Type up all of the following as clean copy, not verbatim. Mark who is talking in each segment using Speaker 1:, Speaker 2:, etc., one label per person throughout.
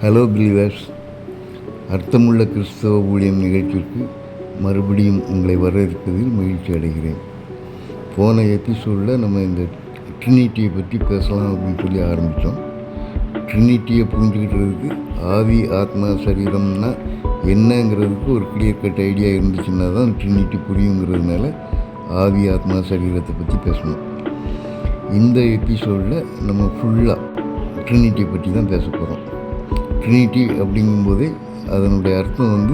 Speaker 1: Hello believers, அர்த்தமுள்ள கிறிஸ்தவ ஊழியம் நிகழ்ச்சிக்கு மறுபடியும் உங்களை வரவேற்பதில் மகிழ்ச்சி அடைகிறேன். போன எபிசோடில் நம்ம இந்த ட்ரினிட்டியை பற்றி பேசலாம் அப்படின்னு சொல்லி ஆரம்பித்தோம். ட்ரினிட்டியை புரிஞ்சுக்கிட்டதுக்கு ஆவி, ஆத்மா, சரீரம்னா என்னங்கிறதுக்கு ஒரு கிளியர் கட் ஐடியா இருந்துச்சுன்னா தான் ட்ரினிட்டி புரியுங்கிறதுனால ஆவி, ஆத்மா, சரீரத்தை பற்றி பேசணும். இந்த எபிசோடில் நம்ம ஃபுல்லாக ட்ரினிட்டியை பற்றி தான் பேச போகிறோம். ட்ரினிட்டி அப்படிங்கும்போதே அதனுடைய அர்த்தம்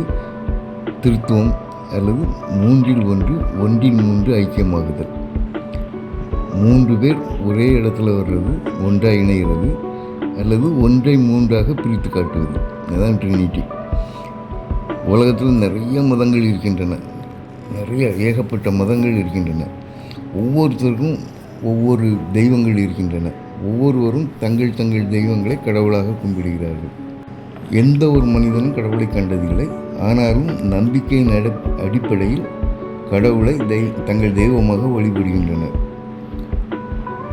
Speaker 1: திருத்துவம் அல்லது மூன்றில் ஒன்று, ஒன்றில் மூன்று ஐக்கியமாகுதல். 3 பேர் ஒரே இடத்துல வர்றது, ஒன்றாக இணைகிறது அல்லது ஒன்றை மூன்றாக பிரித்து காட்டுவது, அதுதான் ட்ரினிட்டி. உலகத்தில் நிறைய மதங்கள் இருக்கின்றன, ஏகப்பட்ட மதங்கள் இருக்கின்றன. ஒவ்வொருத்தருக்கும் ஒவ்வொரு தெய்வங்கள் இருக்கின்றன. ஒவ்வொருவரும் தங்கள் தங்கள் தெய்வங்களை கடவுளாக கும்பிடுகிறார்கள். எந்த ஒரு மனிதனும் கடவுளை கண்டதில்லை. ஆனாலும் நம்பிக்கையின் அடிப்படையில் கடவுளை தங்கள் தெய்வமாக வழிபடுகின்றனர்.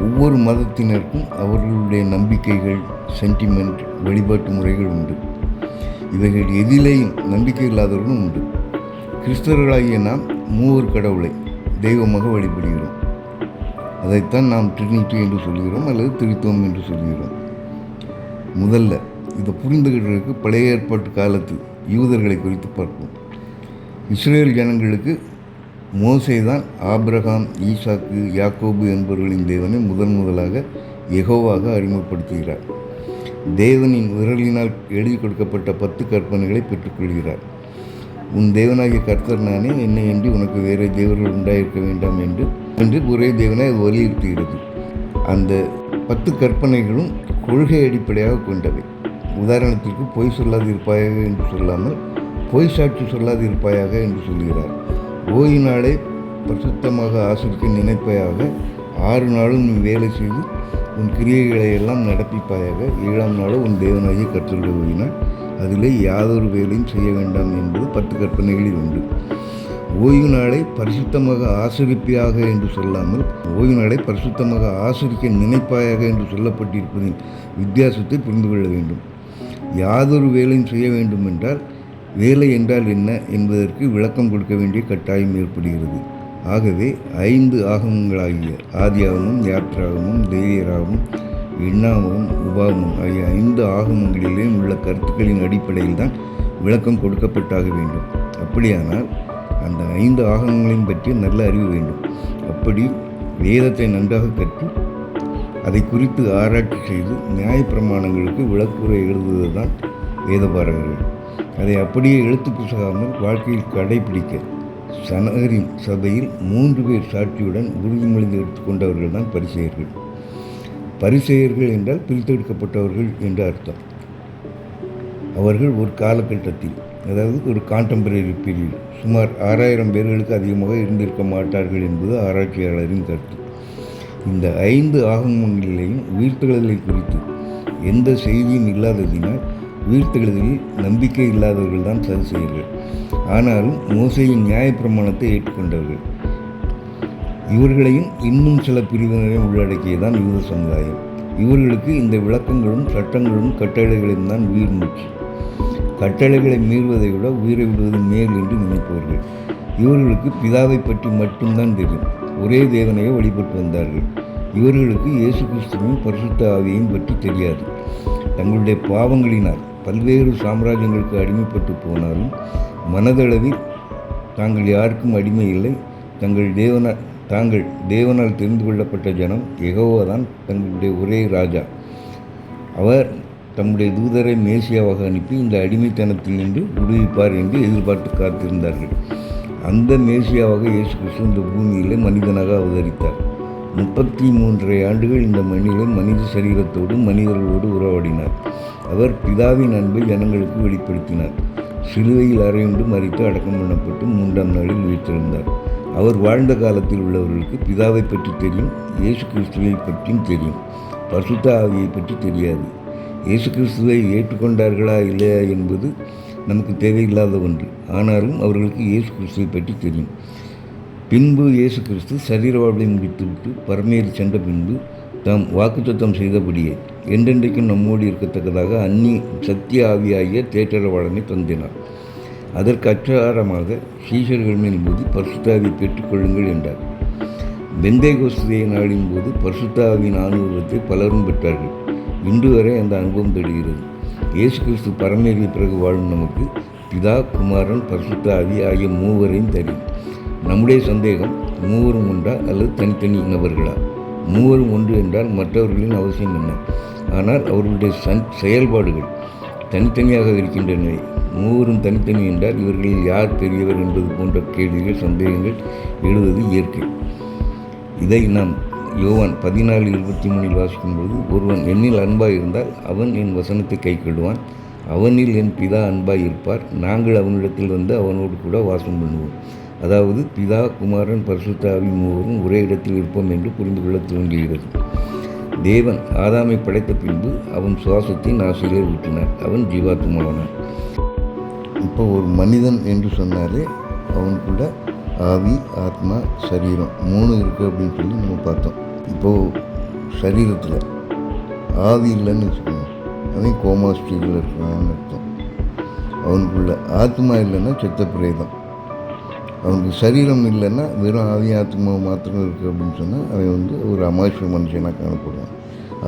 Speaker 1: ஒவ்வொரு மதத்தினருக்கும் அவர்களுடைய நம்பிக்கைகள், சென்டிமெண்ட், வழிபாட்டு முறைகள் உண்டு. இவைகள் எதிலேயும் நம்பிக்கை இல்லாதவர்களும் உண்டு. கிறிஸ்தவர்களாகிய நாம் மூவர் கடவுளை தெய்வமாக வழிபடுகிறோம். அதைத்தான் நாம் ட்ரினிட்டி என்று சொல்கிறோம் அல்லது திருத்துவம் என்று சொல்கிறோம். முதல்ல இதை புரிந்துகிட்டதுக்கு பழைய ஏற்பாட்டு காலத்து யூதர்களை குறித்து பார்ப்போம். இஸ்ரேல் ஜனங்களுக்கு மோசே தான் ஆபிரகாம், ஈசாக்கு, யாக்கோபு என்பவர்களின் தேவனை முதலாக யெகோவாக அறிமுகப்படுத்துகிறார். தேவனின் விரலினால் எழுதி கொடுக்கப்பட்ட 10 கற்பனைகளை பெற்றுக்கொள்கிறார். உன் தேவனாகிய கர்த்தர் நானே, என்னை என்று உனக்கு வேறு தேவர்கள் உண்டாயிருக்க வேண்டாம் என்று ஒரே தேவனை அது வலியுறுத்துகிறது. அந்த 10 கற்பனைகளும் கொள்கை அடிப்படையாக கொண்டவை. உதாரணத்திற்கு பொய் சொல்லாதிருப்பாயாக என்று சொல்லாமல் பொய் சாட்சி சொல்லாதிருப்பாயாக என்று சொல்கிறார். ஓய்வு நாளை பரிசுத்தமாக ஆசிரிக்க நினைப்பாயாக, 6 நாளும் நீ வேலை செய்து உன் கிரியைகளை எல்லாம் நடப்பிப்பாயாக. 7ஆம் நாளும் உன் தேவனாகிய கர்த்தருடைய ஓய்வினாள், அதிலே யாதொரு வேலையும் செய்ய வேண்டாம் என்பது 10 கற்பனைகளில் உண்டு. ஓய்வு நாளை பரிசுத்தமாக ஆசிரிப்பாயாக என்று சொல்லாமல் ஓய்வு நாளை பரிசுத்தமாக ஆசிரிக்க நினைப்பாயாக என்று சொல்லப்பட்டிருப்பதின் வித்தியாசத்தை புரிந்து கொள்ள வேண்டும். யாதொரு வேலையும் செய்ய வேண்டும் என்றால் வேலை என்றால் என்ன என்பதற்கு விளக்கம் கொடுக்க வேண்டிய கட்டாயம் ஏற்படுகிறது. ஆகவே 5 ஆகமங்களாகிய ஆதியாகமம், யாத்ராகமம், லேவியராகமம், எண்ணாகமம், உபாகமம் ஆகிய 5 ஆகமங்களிலேயும் உள்ள கருத்துக்களின் அடிப்படையில் தான் விளக்கம் கொடுக்கப்பட்டாக வேண்டும். அப்படியானால் அந்த 5 ஆகமங்களையும் பற்றி நல்ல அறிவு வேண்டும். அப்படி வேதத்தை நன்றாக கற்று அதை குறித்து ஆராய்ச்சி செய்து நியாயப்பிரமாணங்களுக்கு விளக்குரை எழுதுவது தான் வேதபாரகர்கள். அதை அப்படியே எழுத்து புசகாமல் வாழ்க்கையில் கடைபிடிக்க சனகரின் சபையில் 3 பேர் சாட்சியுடன் உறுதிமொழி எடுத்துக்கொண்டவர்கள் தான் பரிசேயர்கள். பரிசேயர்கள் என்றால் பிரித்தெடுக்கப்பட்டவர்கள் என்று அர்த்தம். அவர்கள் ஒரு காலகட்டத்தில், அதாவது ஒரு கான்டெம்பரரி பீரியட், சுமார் 6000 பேர்களுக்கு அதிகமாக இருந்திருக்க மாட்டார்கள் என்பது ஆராய்ச்சியாளரின் கருத்து. இந்த 5 ஆகமங்களிலேயும் உயிர்த்தெழுதலை குறித்து எந்த செய்தியும் இல்லாததினால் உயிர்த்தெழுதலில் நம்பிக்கை இல்லாதவர்கள் தான் சரிசெய்யர்கள். ஆனாலும் மோசேயின் நியாயப்பிரமாணத்தை ஏற்றுக்கொண்டவர்கள். இவர்களையும் இன்னும் சில பிரிவினரையும் உள்ளடக்கியதான் யூத சமுதாயம். இவர்களுக்கு இந்த விளக்கங்களும் சட்டங்களும் கட்டளைகளையும் தான் உயிர் மூச்சு. கட்டளைகளை மீறுவதை விட உயிரை விடுவது மேல் என்று நினைப்பவர்கள். இவர்களுக்கு பிதாவை பற்றி மட்டும்தான் தெரியும். ஒரே தேவனையே வழிபட்டு வந்தார்கள். இவர்களுக்கு இயேசு கிறிஸ்துவையும் பரிசுத்த ஆவியையும் பற்றி தெரியாது. தங்களுடைய பாவங்களினால் பல்வேறு சாம்ராஜ்யங்களுக்கு அடிமைப்பட்டு போனாலும் மனதளவில் தாங்கள் யாருக்கும் அடிமை இல்லை. தாங்கள் தேவனால் தெரிந்து கொள்ளப்பட்ட ஜனம். யெகோவா தான் தங்களுடைய ஒரே ராஜா. அவர் தம்முடைய தூதரை மேசியாவாக அனுப்பி இந்த அடிமைத்தனத்தில் நின்று விடுவிப்பார் என்று எதிர்பார்த்து காத்திருந்தார்கள். அந்த மேசியாவாக இயேசு கிறிஸ்து இந்த பூமியிலே மனிதனாக அவதரித்தார். 33 ஆண்டுகள் இந்த மண்ணிலே மனித சரீரத்தோடு மனிதர்களோடு உறவாடினார். அவர் பிதாவின் அன்பை ஜனங்களுக்கு வெளிப்படுத்தினார். சிலுவையில் அறையுண்டு மரித்து அடக்கம் பண்ணப்பட்டு 3ஆம் நாளில் உயிர்த்தெழுந்தார். அவர் வாழ்ந்த காலத்தில் உள்ளவர்களுக்கு பிதாவை பற்றி தெரியும், இயேசு கிறிஸ்துவை பற்றியும் தெரியும். பரிசுத்த ஆவியை பற்றி தெரியாது. இயேசு கிறிஸ்துவை ஏற்றுக்கொண்டார்களா இல்லையா என்பது நமக்கு தேவையில்லாத ஒன்று. ஆனாலும் அவர்களுக்கு இயேசு கிறிஸ்துவை பற்றி தெரியும். பின்பு இயேசு கிறிஸ்து சரீர வாழ்வை முடித்துவிட்டு பரமேறி சென்ற பின்பு தாம் வாக்குத்தத்தம் செய்தபடியே என்றென்றைக்கும் நம்மோடு இருக்கத்தக்கதாக அன்னி சத்திய ஆவியாகிய தேற்றரவாளனை தந்தினார். அதற்கு அச்சாரமாக சீஷர்கள் மேல் போது பரிசுத்த ஆவியை பெற்றுக்கொள்ளுங்கள் என்றார். பெந்தேகோஸ்தே நாளின் போது பரிசுத்த ஆவியின் அனுபவத்தை பலரும் பெற்றார்கள். இன்று வரை அந்த அனுபவம் தொடர்கிறது. இயேசு கிறிஸ்து பரமேறிய பிறகு வாழும் நமக்கு பிதா, குமாரன், பரிசுத்த ஆவி ஆகிய மூவரையும் தெரியும். நம்முடைய சந்தேகம், மூவரும் உண்டா அல்லது தனித்தனி நபர்களா? மூவரும் ஒன்று என்றால் மற்றவர்களின் அவசியம் என்ன? ஆனால் அவர்களுடைய செயல்பாடுகள் தனித்தனியாக இருக்கின்றன. மூவரும் தனித்தனி என்றால் இவர்களில் யார் பெரியவர் என்பது போன்ற கேள்விகள், சந்தேகங்கள் எழுவது இயற்கை. இதை நாம் யோவான் 14:23 வாசிக்கும்போது, ஒருவன் என்னில் அன்பாய் இருந்தால் அவன் என் வசனத்தை கைக்கொள்வான், அவனில் என் பிதா அன்பாய் இருப்பார், நாங்கள் அவனிடத்தில் வந்து அவனோடு கூட வாசம் பண்ணுவோம். அதாவது பிதா, குமாரன், பரிசுத்த ஆவி மூவரும் ஒரே இடத்தில் இருப்போம் என்று புரிந்து கொள்ள துவங்குகிறது. தேவன் ஆதாமை படைத்த பின்பு அவன் சுவாசத்தை நாசிலே ஊற்றினார். அவன் ஜீவாத்மாவானான். இப்போ ஒரு மனிதன் என்று சொன்னாலே அவனுக்குள்ள ஆவி, ஆத்மா, சரீரம் 3 இருக்குது அப்படின்னு சொல்லி நம்ம பார்த்தோம். இப்போது சரீரத்தில் ஆவி இல்லைன்னு வச்சுக்கோங்க, அவன் கோமா ஸ்டேஜில் இருக்கிறான்னு அர்த்தம். அவனுக்குள்ள ஆத்மா இல்லைன்னா செத்த பிரேதம். அவனுக்கு சரீரம் இல்லைன்னா வெறும் ஆவி, ஆத்மா மாத்திரம் இருக்குது அப்படின்னு சொன்னால் அவன் ஒரு அமானுஷ்ய மனுஷனாக காணப்படுவான்.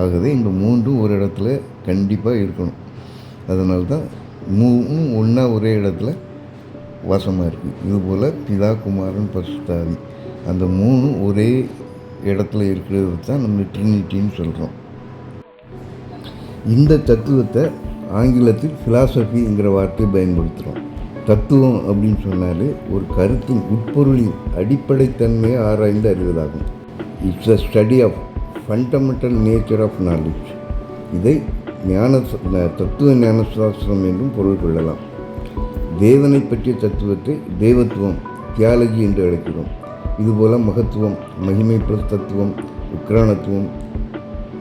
Speaker 1: ஆகவே இந்த 3 ஒரு இடத்துல கண்டிப்பாக இருக்கணும். அதனால தான் 3 ஒன்றா ஒரே இடத்துல வாசமாக இருக்குது. இதுபோல் பிதா, குமாரன், பரிசுத்த ஆவி அந்த 3 ஒரே இடத்துல இருக்கிறது தான் நம்ம ட்ரினிட்டின்னு சொல்கிறோம். இந்த தத்துவத்தை ஆங்கிலத்தில் ஃபிலாசபிங்கிற வார்த்தையை பயன்படுத்துகிறோம். தத்துவம் அப்படின்னு சொன்னாலே ஒரு கருத்தின் உட்பொருளின் அடிப்படைத்தன்மையை ஆராய்ந்து அறிவதாகும். It's a study of fundamental nature of knowledge. இதை தத்துவ ஞானசாஸ்திரம் என்றும் பொருள் கொள்ளலாம். தேவனை பற்றிய தத்துவத்தை தேவத்துவம், தியாலஜி என்று அழைக்கிறோம். இதுபோல் மகத்துவம், மகிமை ப்ளஸ் தத்துவம்,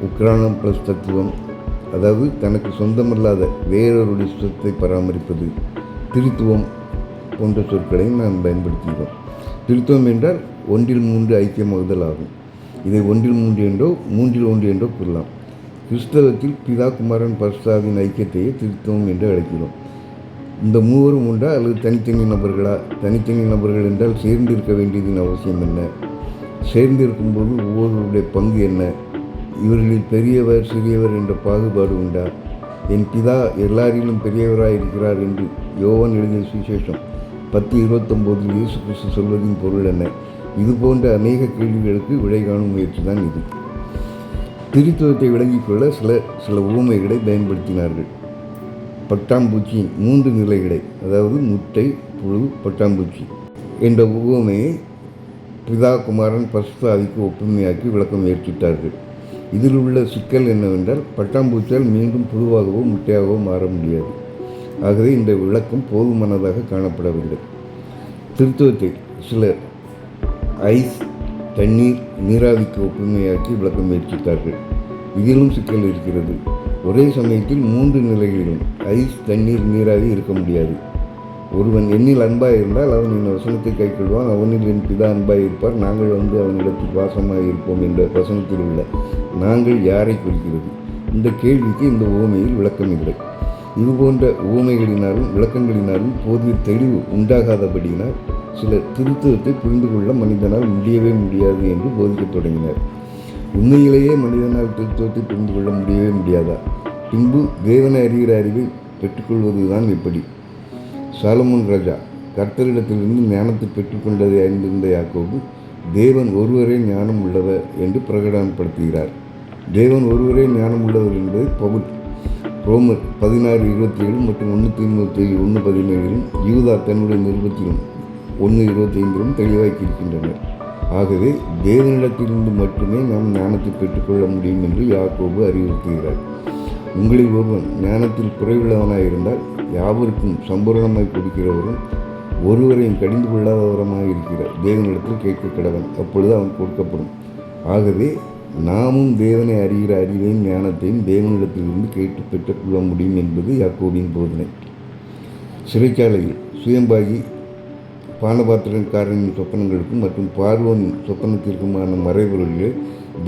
Speaker 1: உக்ரானம் ப்ளஸ் தத்துவம், அதாவது தனக்கு சொந்தமல்லாத வேறொருடைய சொத்தை பராமரிப்பது, திருத்துவம் போன்ற சொற்களையும் நாம் பயன்படுத்துகிறோம். திருத்துவம் என்றால் 1 ஐக்கியமாகுதல் ஆகும். இதை 1 என்றோ 3 என்றோ கூறலாம். கிறிஸ்தவத்தில் பிதா, குமாரன், பரிசுத்த ஆவியின் ஐக்கியத்தையே திருத்துவம் என்று அழைக்கிறோம். இந்த மூவரும் உண்டா அல்லது தனித்தனி நபர்களா? தனித்தனி நபர்கள் என்றால் சேர்ந்து இருக்க வேண்டியதின் அவசியம் என்ன? சேர்ந்து இருக்கும்போது ஒவ்வொருவருடைய பங்கு என்ன? இவர்களில் பெரியவர், சிறியவர் என்ற பாகுபாடு உண்டா? என் பிதா எல்லாரிலும் பெரியவராக இருக்கிறார் என்று யோவான் எழுதிய சுவிசேஷம் 10:29 இயேசு கிறிஸ்து சொல்வதின் பொருள் என்ன? இது போன்ற அநேக கேள்விகளுக்கு விடை காணும் முயற்சி தான் இது. திருத்துவத்தை விளங்கிக் கொள்ள சில உவமைகளை பயன்படுத்தினார்கள். பட்டாம்பூச்சியின் 3 நிலைகளை, அதாவது முட்டை, புழு, பட்டாம்பூச்சி என்ற உவமையை பிதா, குமாரன், பரிசுத்த ஆவிக்கு ஒப்புமையாக்கி விளக்க முயற்சித்தார்கள். இதில் உள்ள சிக்கல் என்னவென்றால், பட்டாம்பூச்சியால் மீண்டும் புழுவாகவோ முட்டையாகவோ மாற முடியாது. ஆகவே இந்த விளக்கம் போதுமானதாக காணப்படவில்லை. திருத்துவத்தை சிலர் ஐஸ், தண்ணீர், நீராவிக்கு ஒப்புமையாக்கி விளக்க முயற்சித்தார்கள். இதிலும் சிக்கல் இருக்கிறது. ஒரே சமயத்தில் 3 நிலைகளிலும் ஐஸ், தண்ணீர், நீராவி இருக்க முடியாது. ஒருவன் என்னில் அன்பாக இருந்தால் அவன் என் வசனத்தை கைக்கொள்வான், அவனில் என் பிதா அன்பாக இருப்பார், நாங்கள் வந்து அவனிடத்தில் வாசமாக இருப்போம் என்ற வசனத்தில் உள்ள நாங்கள் யாரை குறிக்கிறது? இந்த கேள்விக்கு இந்த உவமையில் விளக்கம் இல்லை. இதுபோன்ற உவமைகளினாலும் விளக்கங்களினாலும் போதிய தெளிவு உண்டாகாதபடியினால் சிலர் திருத்துவத்தை புரிந்து கொள்ள மனிதனால் முடியவே முடியாது என்று போதிக்கத் தொடங்கினர். உண்மையிலேயே மனிதனால் திருத்துவத்தை புரிந்து கொள்ள முடியவே முடியாதா? பின்பு தேவனை அறிகிற அறிவை பெற்றுக்கொள்வது தான் எப்படி? சாலமோன் ராஜா கர்த்தரிடத்திலிருந்து ஞானத்தை பெற்றுக்கொண்டதை அறிந்திருந்த யாக்கோபு தேவன் ஒருவரே ஞானம் உள்ளவர் என்று பிரகடனப்படுத்துகிறார். தேவன் ஒருவரே ஞானம் உள்ளவர் என்பதை பவுல் ரோமர் 16:27 மற்றும் 1 தீமோத்தேயு 1:17 யூதா தன்னுடைய நிருபத்திலும் 1:25 தெளிவாக்கியிருக்கின்றனர். ஆகவே தேவனிடத்திலிருந்து மட்டுமே நாம் ஞானத்தை பெற்றுக்கொள்ள முடியும் என்று யாக்கோபு அறிவுறுத்துகிறார். உங்களில் ஒருவன் ஞானத்தில் குறைவுள்ளவனாக இருந்தால் யாவருக்கும் சம்பூரணமாய் கொடுக்கிறவரும் ஒருவரையும் கடிந்து கொள்ளாதவரமாக இருக்கிற தேவனிடத்தில் கேட்க கடவன், அப்பொழுது அவன் கொடுக்கப்படும். ஆகவே நாமும் தேவனை அறிகிற அறிவையும் ஞானத்தையும் தேவனிடத்திலிருந்து கேட்டு பெற்றுக்கொள்ள முடியும் என்பது யாக்கோபின் போதனை. சிறைச்சாலையில் சுயம்பாகி பானபாத்திரக்காரனின் சொப்பனங்களுக்கும் மற்றும் பார்வோனின் சொப்பனத்திற்குமான மறைபொருள்களை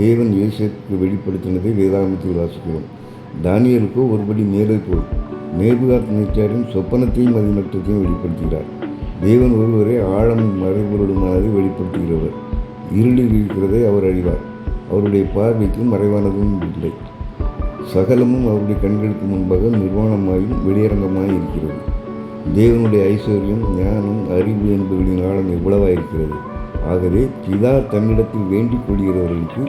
Speaker 1: தேவன் இயேசுக்கு வெளிப்படுத்தினதை வேதாகமத்தில் வாசிக்கிறோம். தானியேலுக்கோ ஒருபடி மேலே போய் நேபுகாத்நேச்சாரின் சொப்பனத்தையும் அதிநட்சத்தையும் வெளிப்படுத்துகிறார். தேவன் ஒருவரே ஆழமும் மறைபொருளுமானதை வெளிப்படுத்துகிறவர். இருளில் இருக்கிறதை அவர் அறிவார். அவருடைய பார்வைக்கு மறைவானதும் இல்லை. சகலமும் அவருடைய கண்களுக்கு முன்பாக நிர்வாணமாயும் வெளியரங்கமாயும் இருக்கிறது. தேவனுடைய ஐஸ்வர்யம், ஞானம், அறிவு என்பவர்களின் ஆழம் எவ்வளவாயிருக்கிறது! ஆகவே பிதா தன்னிடத்தில் வேண்டிக் கொள்கிறவர்களுக்கு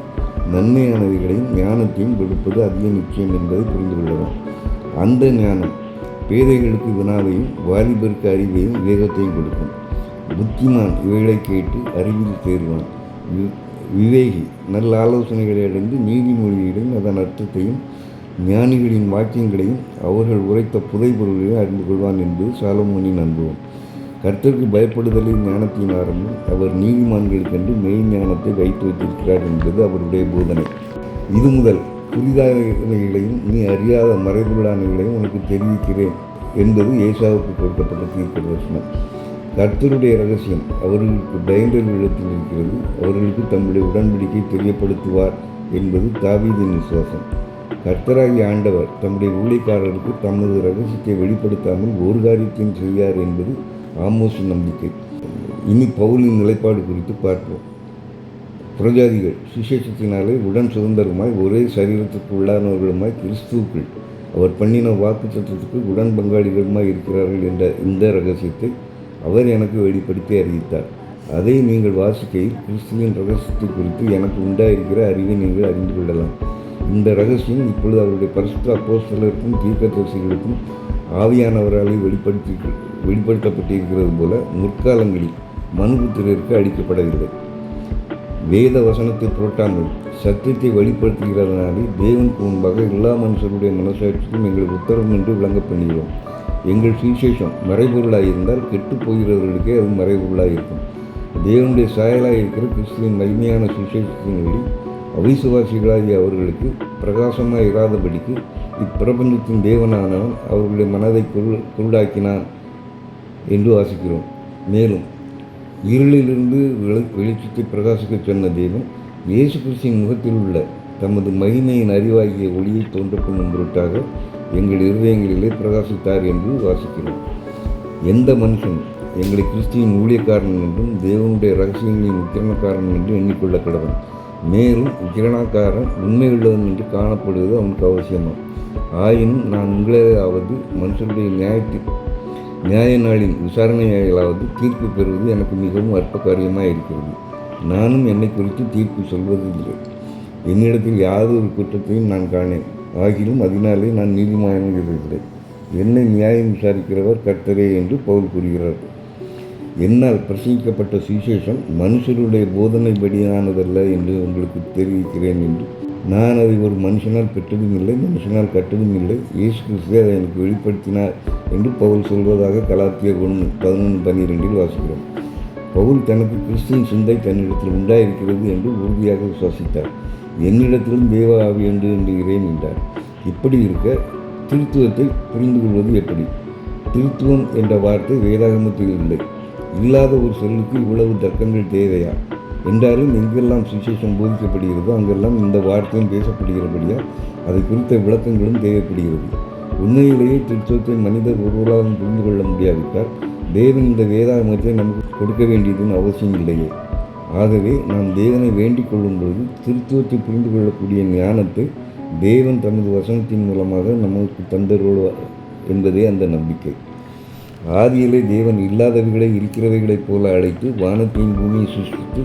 Speaker 1: நன்மையானவைகளையும் ஞானத்தையும் கொடுப்பது அதிக நிச்சயம் என்பதை புரிந்து கொள்ளலாம். அந்த ஞானம் பேதைகளுக்கு வினாவையும் வாலிபருக்கு அறிவையும் விவேகத்தையும் கொடுக்கும். புத்திமான் இவைகளை கேட்டு அறிவில் தேர்வான். விவேகி நல்ல ஆலோசனைகளை அடைந்து நீதிமொழிகளையும் அதன் அர்த்தத்தையும் ஞானிகளின் வாக்கியங்களையும் அவர்கள் உரைத்த புதைபொருளையும் அறிந்து கொள்வான் என்பது சாலமோனின் அனுபவம். கர்த்தருக்கு பயப்படுதலை ஞானத்தின் ஆரம்பம். அவர் நீதிமான்களுக்கென்று மெய் ஞானத்தை வைத்து வைத்திருக்கிறார் என்பது அவருடைய போதனை. இது முதல் புதிதானவைகளையும் நீ அறியாத மறைபொருளானவைகளையும் உனக்கு தெரிவிக்கிறேன் என்பது ஏசாவுக்கு கொடுக்கப்பட்ட தீர்க்க தரிசனம். கர்த்தருடைய ரகசியம் அவர்களுக்கு பயந்தவர்களிடத்தில் இருக்கிறது. அவர்களுக்கு தம்முடைய உடன்படிக்கை தெரியப்படுத்துவார் என்பது தாவீதின் விசுவாசம். கர்த்தராகிய ஆண்டவர் தம்முடைய ஊழியக்காரருக்கு தமது ரகசியத்தை வெளிப்படுத்தாமல் ஒரு காரியத்தையும் செய்யார் என்பது ஆமோஸின் நம்பிக்கை. இனி பவுலின் நிலைப்பாடு குறித்து பார்ப்போம். புறஜாதிகள் சுவிசேஷத்தினாலே உடன் சுதந்திரமாய் ஒரே சரீரத்துக்கு உள்ளானவர்களுமாய் கிறிஸ்துவுக்குள் அவர் பண்ணின வாக்கு சட்டத்துக்கு உடன் பங்காளிகளுமாய் இருக்கிறார்கள் என்ற இந்த ரகசியத்தை அவர் எனக்கு வெளிப்படுத்தி அறிவித்தார். அதை நீங்கள் வாசிக்கையில் கிறிஸ்துவின் ரகசியத்தை குறித்து எனக்கு உண்டாயிருக்கிற அறிவை நீங்கள் அறிந்து கொள்ளலாம். இந்த ரகசியம் இப்பொழுது அவருடைய பரிசுத்த அப்போஸ்தலருக்கும் தீர்க்கதரிசிகளுக்கும் ஆவியானவராலே வெளிப்படுத்தப்பட்டிருக்கிறது போல முற்காலங்களில் மனுபுத்திரருக்கு அளிக்கப்படவில்லை. வேத வசனத்தை புரட்டாமல் சத்தியத்தை வெளிப்படுத்துகிறதுனாலே தேவனுக்கு முன்பாக எல்லா மனுஷருடைய மனசாட்சிக்கும் எங்கள் உத்தரவு என்று விளங்க பண்ணுகிறோம். எங்கள் சுவிசேஷம் மறைபொருளாயிருந்தால் கெட்டு போகிறவர்களுக்கே அது மறைபொருளாயிருக்கும். தேவனுடைய சாயலாக இருக்கிற கிறிஸ்துவின் மகிமையான சுவிசேஷத்தின் வழி அவிசுவாசிகளாகிய அவர்களுக்கு பிரகாசமாக இராதபடிக்கு இப்பிரபஞ்சத்தின் தேவனானவன் அவர்களுடைய மனதை குருடாக்கினான் என்று வாசிக்கிறோம். மேலும் இருளிலிருந்து வெளிச்சத்தை பிரகாசிக்க சொன்ன தேவன் இயேசு கிறிஸ்துவின் முகத்தில் உள்ள தமது மகிமையின் அறிவாகிய ஒளியை தோன்ற பண்ணும் பொருட்டாக எங்கள் இருதயங்களிலே பிரகாசித்தார் என்று வாசிக்கிறோம். எந்த மனுஷன் எங்களை கிறிஸ்துவின் ஊழியக்காரன் என்றும் தேவனுடைய ரகசியங்களின் உக்கிரணக்காரன் என்று எண்ணிக்கொள்ள கடவன். மேலும் உக்கிரணக்காரன் உண்மையுள்ளவன் என்று காணப்படுவது அவனுக்கு அவசியமாம். ஆயினும் நான் உங்களாவது மனுஷருடைய நியாய நாளின் விசாரணையாலாவது தீர்ப்பு பெறுவது எனக்கு மிகவும் அற்ப காரியமாக இருக்கிறது. நானும் என்னை குறித்து தீர்ப்பு சொல்வதில்லை. என்னிடத்தில் யாதொரு குற்றத்தையும் நான் காணேன். ஆகிலும் அதனாலே நான் நீதிமானாகிறதில்லை. என்னை நியாயம் விசாரிக்கிறவர் கர்த்தரே என்று பவுல் கூறுகிறார். என்னால் பிரசங்கிக்கப்பட்ட சுவிசேஷம் மனுஷருடைய போதனைப்படியானதல்ல என்று உங்களுக்கு தெரிவிக்கிறேன் என்று. நான் அதை ஒரு மனுஷனால் பெற்றதும் இல்லை, மனுஷனால் கற்றதும் இல்லை. இயேசு கிறிஸ்து அதை எனக்கு வெளிப்படுத்தினார் என்று பவுல் சொல்வதாக கலாத்தியர் 1:11-12 வாசிக்கிறோம். பவுல் தனக்கு கிறிஸ்துவின் சிந்தை தன்னிடத்தில் உண்டாயிருக்கிறது என்று உறுதியாக விசுவாசித்தார். என்னிடத்திலும் தேவ ஆவி என்று எண்ணுகிறேன் என்றார். இப்படி இருக்க திருத்துவத்தை புரிந்து கொள்வது எப்படி? திருத்துவம் என்ற வார்த்தை வேதாகமத்தில் இல்லை. இல்லாத ஒரு சொல்லுக்கு இவ்வளவு தர்க்கங்கள் தேவையா? என்றாலும் எங்கெல்லாம் சுவிசேஷம் போதிக்கப்படுகிறதோ அங்கெல்லாம் இந்த வார்த்தையும் பேசப்படுகிறபடியா அதை குறித்த விளக்கங்களும் தேவைப்படுகிறது. உண்மையிலேயே திருத்துவத்தை மனிதர் ஒருவராலும் புரிந்து கொள்ள முடியாவிட்டால் தேவன் இந்த வேதாகமத்தை நமக்கு கொடுக்க வேண்டியதுன்னு அவசியம் இல்லையே. ஆகவே நாம் தேவனை வேண்டிக் கொள்ளும்பொழுது திருத்துவத்தை புரிந்து கொள்ளக்கூடிய ஞானத்தை தேவன் தமது வசனத்தின் மூலமாக நமக்கு தந்தருள்வார் என்பதே அந்த நம்பிக்கை. ஆதியிலே தேவன் இல்லாதவைகளை இருக்கிறவைகளைப் போல அழைத்து வானத்தையும் பூமியை சிருஷ்டித்து,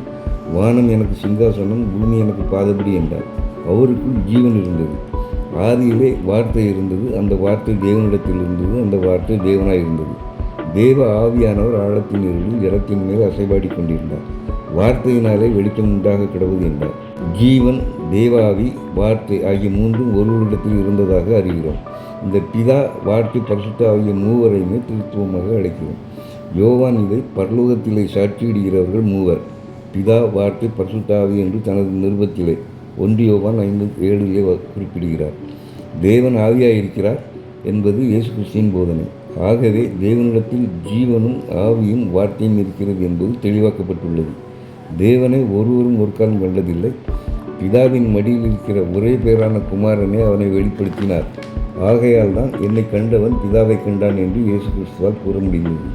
Speaker 1: வானம் எனக்கு சிங்காசனம், பூமி எனக்கு பாதபடி என்றார். அவருக்குள் ஜீவன் இருந்தது. ஆதியிலே வார்த்தை இருந்தது. அந்த வார்த்தை தேவனிடத்தில் இருந்தது. அந்த வார்த்தை தேவனாய் இருந்தது. தேவ ஆவியானவர் ஆழத்தின் இருளில் ஜலத்தின் மேல் அசைபாடி கொண்டிருந்தார். வார்த்தையினாலே வெளிச்சம் உண்டாக கிடவது என்றார். ஜீவன், தேவ ஆவி, வார்த்தை ஆகிய மூன்றும் ஒருவரிடத்தில் இருந்ததாக அறிகிறோம். இந்த பிதா, வார்த்தை, பரிசுத்த ஆகிய மூவரையுமே திருத்துவமாக அழைக்கிறோம். யோவான் இதை பரலோகத்திலே சாட்சியிடுகிறவர்கள் மூவர், பிதா, வார்த்தை, பரிசுத்த ஆவி என்று தனது நிருபத்திலே 1 யோவான் 5:7 குறிப்பிடுகிறார். தேவன் ஆவியாயிருக்கிறார் என்பது இயேசு கிறிஸ்துவின் போதனை. ஆகவே தேவனிடத்தில் ஜீவனும் ஆவியும் வார்த்தையும் இருக்கிறது என்பது தெளிவாக்கப்பட்டுள்ளது. தேவனை ஒருவரும் ஒரு காலம் கண்டதில்லை. பிதாவின் மடியில் இருக்கிற ஒரே பேரான குமாரனே அவனை வெளிப்படுத்தினார். ஆகையால் தான் என்னை கண்டவன் பிதாவை கண்டான் என்று இயேசு கிறிஸ்துவால் கூற முடிந்தது.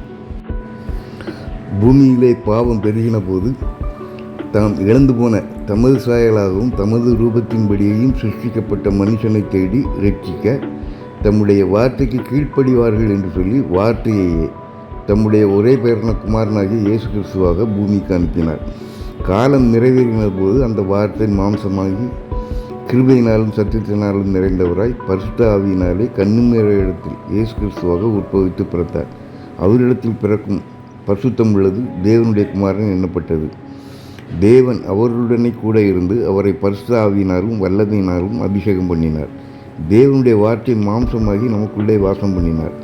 Speaker 1: பூமியிலே பாவம் பெருகின போது தாம் இழந்து போன தமது சாயலாகவும் தமது ரூபத்தின்படியையும் சிருஷ்டிக்கப்பட்ட மனுஷனை தேடி ரட்சிக்க தம்முடைய வார்த்தைக்கு கீழ்ப்படிவார்கள் என்று சொல்லி வார்த்தையையே தம்முடைய ஒரே பேரான குமாரனாகிய இயேசு கிறிஸ்துவாக பூமிக்கு அனுப்பினார். காலம் நிறைவேறின போது அந்த வார்த்தை மாம்சமாகி கிருபையினாலும் சத்தியத்தினாலும் நிறைந்தவராய் பரிசுத்த ஆவியினாலே கன்னிமேற இடத்தில் இயேசு கிறிஸ்துவாக உட்பவித்து பிறந்தார். அவரிடத்தில் பிறக்கும் பரிசுத்தம் உள்ளது தேவனுடைய குமாரன் எண்ணப்பட்டது. தேவன் அவர்களுடனே கூட இருந்து அவரை பரிசுத்த ஆவியினாலும் வல்லமையினாலும் அபிஷேகம் பண்ணினார். தேவனுடைய வார்த்தை மாம்சமாகி நமக்குள்ளே வாசம் பண்ணினார்.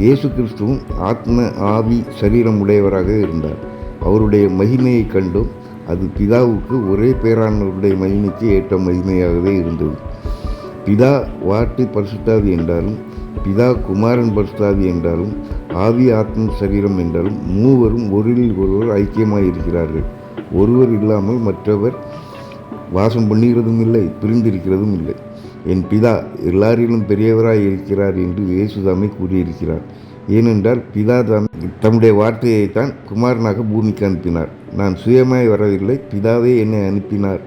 Speaker 1: இயேசு கிறிஸ்துவும் ஆத்ம ஆவி சரீரம் உடையவராக இருந்தார். அவருடைய மகிமையை கண்டோம். அது பிதாவுக்கு ஒரே பேரானவருடைய மகிமைக்கு ஏற்ற மகிமையாகவே இருந்தது. பிதா வார்த்தை பரிசுத்தாவி என்றாலும் பிதா குமாரன் பரிசுத்தாவி என்றாலும் ஆவி ஆத்ம சரீரம் என்றாலும் மூவரும் ஒருவரில் ஒருவர் ஐக்கியமாக இருக்கிறார்கள். ஒருவர் இல்லாமல் மற்றவர் வாசம் பண்ணுகிறதும் இல்லை, பிரிந்திருக்கிறதும் இல்லை. என் பிதா எல்லாரிலும் பெரியவராய் இருக்கிறார் என்று இயேசுதாமே கூறியிருக்கிறார். ஏனென்றால் பிதா தம்முடைய வார்த்தையைத்தான் குமாரனாக பூமிக்கு அனுப்பினார். நான் சுயமாய் வரவில்லை, பிதாவே என்னை அனுப்பினார்.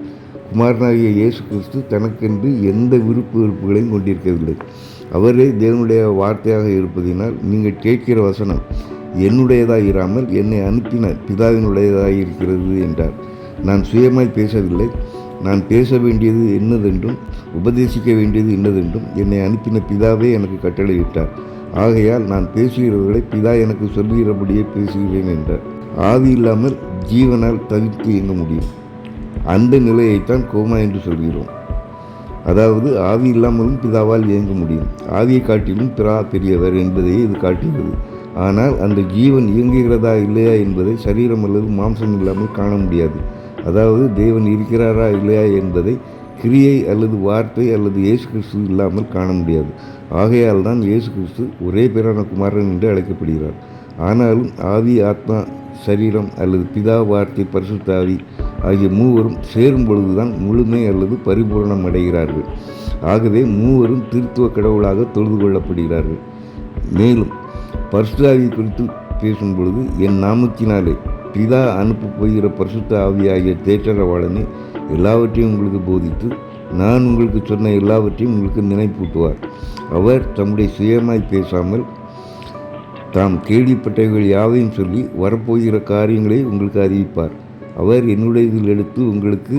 Speaker 1: குமாரனாகிய இயேசு கிறிஸ்து தனக்கென்று எந்த விருப்புகளையும் கொண்டிருக்கவில்லை. அவரே தேவனுடைய வார்த்தையாக இருப்பதினால் நீங்கள் கேட்கிற வசனம் என்னுடையதாக இராமல் என்னை அனுப்பின பிதாவினுடையதாக இருக்கிறது என்றார். நான் சுயமாய் பேசவில்லை, நான் பேச வேண்டியது என்னதென்றும் உபதேசிக்க வேண்டியது என்னதென்றும் என்னை அனுப்பின பிதாவே எனக்கு கட்டளையிட்டார். ஆகையால் நான் பேசுகிறவர்களை பிதா எனக்கு சொல்லுகிறபடியே பேசுகிறேன் என்றார். ஆவி இல்லாமல் ஜீவனால் தவிர்த்து எண்ண முடியும். அந்த நிலையைத்தான் கோமா என்று சொல்கிறோம். அதாவது ஆவி இல்லாமலும் பிதாவால் இயங்க முடியும். ஆவியை காட்டிலும் பிதா பெரியவர் என்பதையே இது காட்டுகிறது. ஆனால் அந்த ஜீவன் இயங்குகிறதா இல்லையா என்பதை சரீரம் அல்லது மாம்சம் இல்லாமல் காண முடியாது. அதாவது தேவன் இருக்கிறாரா இல்லையா என்பதை கிரியை அல்லது வார்த்தை அல்லது இயேசு கிறிஸ்து இல்லாமல் காண முடியாது. ஆகையால் தான் இயேசு கிறிஸ்து ஒரே பேரான குமாரன் என்று அழைக்கப்படுகிறார். ஆனாலும் ஆவி ஆத்மா சரீரம் அல்லது பிதா வார்த்தை பரிசுத்த ஆவி ஆகிய மூவரும் சேரும் பொழுதுதான் முழுமை அல்லது பரிபூரணம் அடைகிறார்கள். ஆகவே மூவரும் திருத்துவ கடவுளாக தொழுது கொள்ளப்படுகிறார்கள். மேலும் பரிசுத்த ஆவி குறித்து பேசும் பொழுது என் நாமத்தினாலே பிதா அனுப்ப போகிற பரிசுத்த ஆவி ஆகிய தேற்றரவாளனே எல்லாவற்றையும் உங்களுக்கு போதித்து நான் உங்களுக்கு சொன்ன எல்லாவற்றையும் உங்களுக்கு நினைப்பூட்டுவார். அவர் தம்முடைய சுயமாய் பேசாமல் தாம் கேள்விப்பட்டவைகள் யாவையும் சொல்லி வரப்போகிற காரியங்களை உங்களுக்கு அறிவிப்பார். அவர் என்னுடையதில் எடுத்து உங்களுக்கு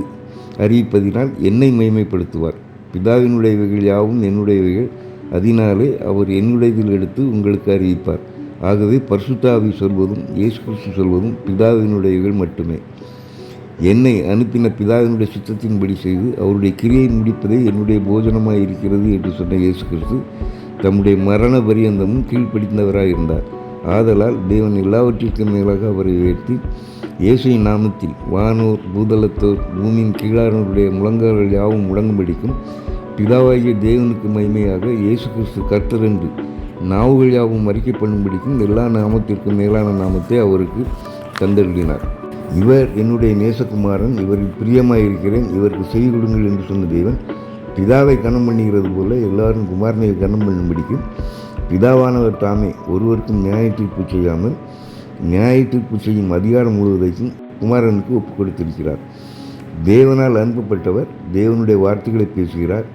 Speaker 1: அறிவிப்பதினால் என்னை மகிமைப்படுத்துவார். பிதாவினுடையவைகள் யாவும் என்னுடையவைகள், அதனாலே அவர் என்னுடையதில் எடுத்து உங்களுக்கு அறிவிப்பார். ஆகவே பரிசுத்த ஆவி சொல்வதும் இயேசு கிறிஸ்து சொல்வதும் பிதாவினுடையவைகள் மட்டுமே. என்னை அனுப்பின பிதாவினுடைய சித்தத்தின்படி செய்து அவருடைய கிரியை முடிப்பதே என்னுடைய போஜனமாக இருக்கிறது என்று சொன்ன இயேசு கிறிஸ்து தம்முடைய மரண பரியந்தமும் கீழ்ப்படிந்தவராக இருந்தார். ஆதலால் தேவன் எல்லாவற்றிற்கும் மேலாக அவரை உயர்த்தி இயேசுவின் நாமத்தில் வானோர் பூதலத்தோர் பூமியின் கீழானவருடைய முழங்கால்கள் யாவும் முழங்கும்படிக்கும் பிதாவாகிய தேவனுக்கு மகிமையாக இயேசு கிறிஸ்து கர்த்தர் என்று நாவுகள் யாவும் அறிக்கை பண்ணும்படிக்கும் எல்லா நாமத்திற்கும் மேலான நாமத்தை அவருக்கு தந்தருளினார். இவர் என்னுடைய நேசகுமாரன், இவரில் பிரியமாயிருக்கிறேன், இவருக்கு செவி கொடுங்கள் என்று சொன்ன தேவன் பிதாவை கனம் பண்ணுகிறது போல எல்லாரும் குமாரனை கனம் பண்ணும்படிக்கும் பிதாவானவர் தாமே ஒருவருக்கும் நியாய தீர்ப்பு செய்யாமல் நியாய தீர்ப்பு செய்யும் அதிகாரம் முழுவதையும் குமாரனுக்கு ஒப்புக் கொடுத்திருக்கிறார். தேவனால் அனுப்பப்பட்டவர் தேவனுடைய வார்த்தைகளை பேசுகிறார்.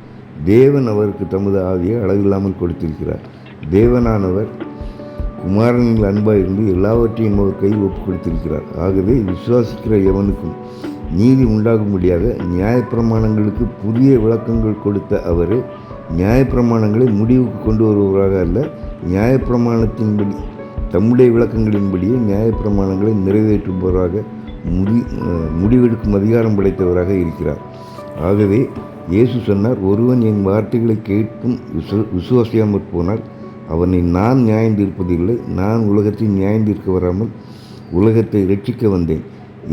Speaker 1: தேவன் அவருக்கு தமது ஆவியை அளவில்லாமல் கொடுத்திருக்கிறார். தேவனானவர் குமாரனில் அன்பாக இருந்து எல்லாவற்றையும் அவர் கையில் ஒப்புக் கொடுத்திருக்கிறார். ஆகவே விசுவாசிக்கிற எவனுக்கும் நீதி உண்டாகும்படியாக நியாயப்பிரமாணங்களுக்கு புதிய விளக்கங்கள் கொடுத்த அவரே நியாயப்பிரமாணங்களை முடிவுக்கு கொண்டு வருவராக அல்ல, நியாயப்பிரமாணத்தின்படி தம்முடைய விளக்கங்களின்படியே நியாயப்பிரமாணங்களை நிறைவேற்றுபவராக முடிவெடுக்கும் அதிகாரம் படைத்தவராக இருக்கிறார். ஆகவே இயேசு சொன்னார், ஒருவன் என் வார்த்தைகளை கேட்கும் விசுவாசியாமற் போனால் அவனை நான் நியாயந்தீர்ப்பதில்லை, நான் உலகத்தை நியாயந்தீர்க்க வராமல் உலகத்தை ரட்சிக்க வந்தேன்.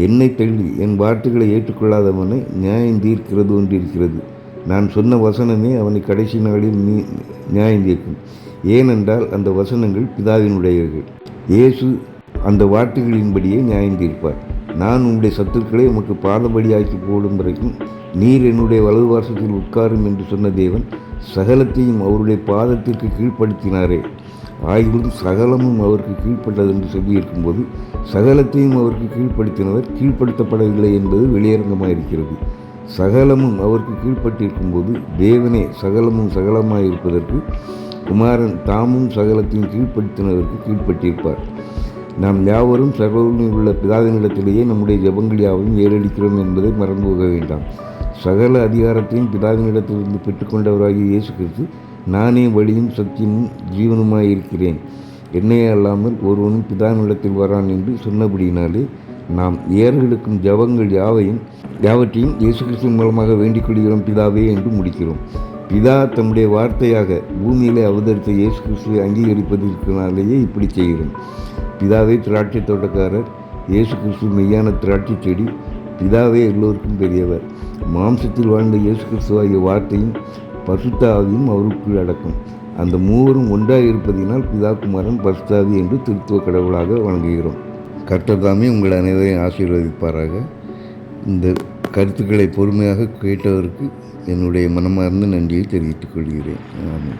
Speaker 1: என்னை தள்ளி என் வார்த்தைகளை ஏற்றுக்கொள்ளாதவனை நியாயந்தீர்க்கிறது ஒன்று இருக்கிறது. நான் சொன்ன வசனமே அவனை கடைசி நாளில் நியாயந்தீர்க்கும். ஏனென்றால் அந்த வசனங்கள் பிதாவினுடையவர்கள். இயேசு அந்த வார்த்தைகளின்படியே நியாயந்தீர்ப்பார். நான் உம்முடைய சத்துருக்களை உமக்கு பாதபடியாக்கி போடும் வரைக்கும் நீர் என்னுடைய வலது வாசத்தில் உட்காரும் என்று சொன்ன தேவன் சகலத்தையும் அவருடைய பாதத்திற்கு கீழ்ப்படுத்தினாரே. ஆயினும் சகலமும் அவருக்கு கீழ்ப்பட்டது என்று சொல்லியிருக்கும்போது சகலத்தையும் அவருக்கு கீழ்ப்படுத்தினவர் கீழ்ப்படுத்தப்படவில்லை என்பது வெளியரங்கமாயிருக்கிறது. சகலமும் அவருக்கு கீழ்ப்பட்டிருக்கும்போது தேவனே சகலமும் சகலமாயிருப்பதற்கு குமாரன் தாமும் சகலத்தையும் கீழ்ப்படுத்தினதற்கு கீழ்ப்பட்டிருப்பார். நாம் யாவரும் சர்வவல்லமையுள்ள உள்ள பிதாவினிடத்திலேயே நம்முடைய ஜெபங்கள் யாவும் ஏறெடுக்கிறோம் என்பதை மறந்து போக வேண்டாம். சகல அதிகாரத்தையும் பிதாவினிடத்திலிருந்து பெற்றுக்கொண்டவராகிய இயேசு கிறிஸ்து நானே வழியும் சத்தியமும் ஜீவனுமாயிருக்கிறேன், என்னையே அல்லாமல் ஒருவனும் பிதாவினிடத்தில் வரான் என்று சொன்னபடியினாலே நாம் ஏறெடுக்கும் ஜெபங்கள் யாவற்றையும் இயேசு கிறிஸ்துவின் மூலமாக வேண்டிக் கொள்கிறோம் பிதாவே என்று முடிக்கிறோம். பிதா தம்முடைய வார்த்தையாக பூமியிலே அவதரித்த இயேசு கிறிஸ்துவை அங்கீகரிப்பதற்கினாலேயே இப்படி செய்கிறோம். பிதாவே திராட்சை தோட்டக்காரர், இயேசு கிறிஸ்து மெய்யான திராட்சை செடி, பிதாவே எல்லோருக்கும் பெரியவர். மாம்சத்தில் வாழ்ந்த இயேசு கிறிஸ்துவாகிய வார்த்தையும் பரிசுத்த ஆவியும் அவருக்குள் அடக்கும். அந்த மூவரும் ஒன்றாக இருப்பதினால் பிதா குமாரன் பரிசுத்த ஆவி என்று திருத்துவ கடவுளாக வணங்குகிறோம். கர்த்தர் தாமே உங்கள் அனைவரையும் ஆசீர்வதிப்பாராக. இந்த கருத்துக்களை பொறுமையாக கேட்டவருக்கு என்னுடைய மனமார்ந்த நன்றியை தெரிவித்துக் கொள்கிறேன். ஆமென்.